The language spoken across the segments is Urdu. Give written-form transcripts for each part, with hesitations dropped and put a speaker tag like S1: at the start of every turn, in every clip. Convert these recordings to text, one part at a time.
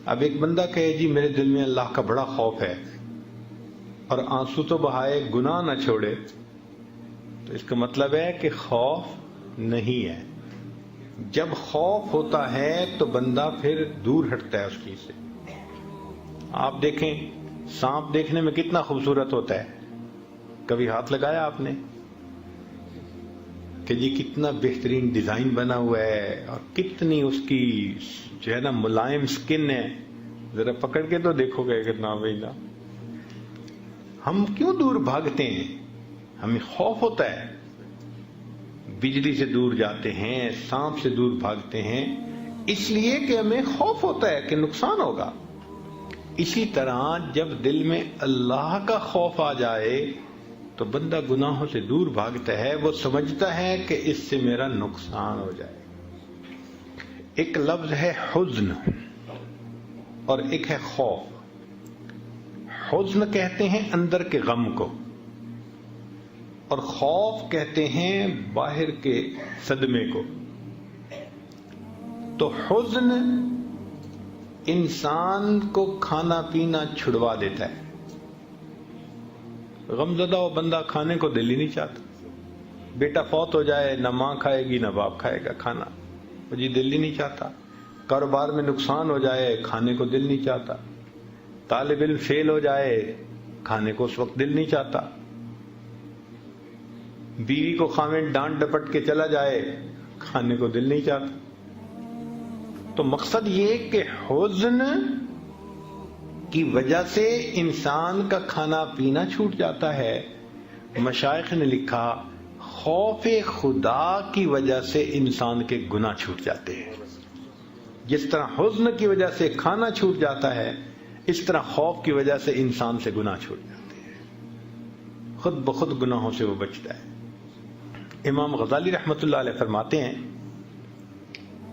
S1: اب ایک بندہ کہے جی میرے دل میں اللہ کا بڑا خوف ہے اور آنسو تو بہائے گناہ نہ چھوڑے، تو اس کا مطلب ہے کہ خوف نہیں ہے۔ جب خوف ہوتا ہے تو بندہ پھر دور ہٹتا ہے اس چیز سے۔ آپ دیکھیں سانپ دیکھنے میں کتنا خوبصورت ہوتا ہے، کبھی ہاتھ لگایا آپ نے کہ جی کتنا بہترین ڈیزائن بنا ہوا ہے اور کتنی اس کی جو ہے نا ملائم سکن ہے، ذرا پکڑ کے تو دیکھو گے کہ نہ بھائی نہ۔ ہم کیوں دور بھاگتے ہیں؟ ہمیں خوف ہوتا ہے، بجلی سے دور جاتے ہیں، سانپ سے دور بھاگتے ہیں، اس لیے کہ ہمیں خوف ہوتا ہے کہ نقصان ہوگا۔ اسی طرح جب دل میں اللہ کا خوف آ جائے تو بندہ گناہوں سے دور بھاگتا ہے، وہ سمجھتا ہے کہ اس سے میرا نقصان ہو جائے۔ ایک لفظ ہے حزن اور ایک ہے خوف۔ حزن کہتے ہیں اندر کے غم کو، اور خوف کہتے ہیں باہر کے صدمے کو۔ تو حزن انسان کو کھانا پینا چھڑوا دیتا ہے۔ غمزدہ وہ بندہ کھانے کو دل ہی نہیں چاہتا۔ بیٹا فوت ہو جائے، نہ ماں کھائے گی نہ باپ کھائے گا کھانا، وہ جی دل ہی نہیں چاہتا۔ کاروبار میں نقصان ہو جائے، کھانے کو دل نہیں چاہتا۔ طالب علم فیل ہو جائے، کھانے کو اس وقت دل نہیں چاہتا۔ بیوی کو خاوند ڈانٹ ڈپٹ کے چلا جائے، کھانے کو دل نہیں چاہتا۔ تو مقصد یہ کہ حزن کی وجہ سے انسان کا کھانا پینا چھوٹ جاتا ہے۔ مشائخ نے لکھا خوف خدا کی وجہ سے انسان کے گناہ چھوٹ جاتے ہیں۔ جس طرح حزن کی وجہ سے کھانا چھوٹ جاتا ہے، اس طرح خوف کی وجہ سے انسان سے گناہ چھوٹ جاتے ہیں، خود بخود گناہوں سے وہ بچتا ہے۔ امام غزالی رحمۃ اللہ علیہ فرماتے ہیں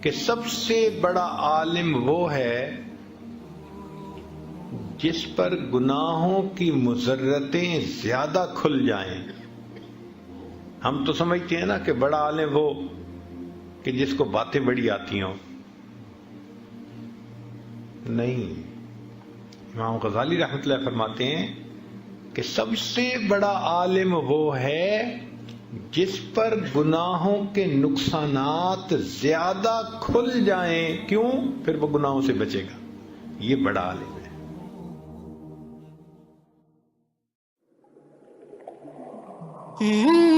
S1: کہ سب سے بڑا عالم وہ ہے جس پر گناہوں کی مضرتیں زیادہ کھل جائیں۔ ہم تو سمجھتے ہیں نا کہ بڑا عالم وہ کہ جس کو باتیں بڑی آتی ہوں، نہیں۔ امام غزالی رحمۃ اللہ فرماتے ہیں کہ سب سے بڑا عالم وہ ہے جس پر گناہوں کے نقصانات زیادہ کھل جائیں، کیوں؟ پھر وہ گناہوں سے بچے گا، یہ بڑا عالم ہے۔
S2: Mm-hmm.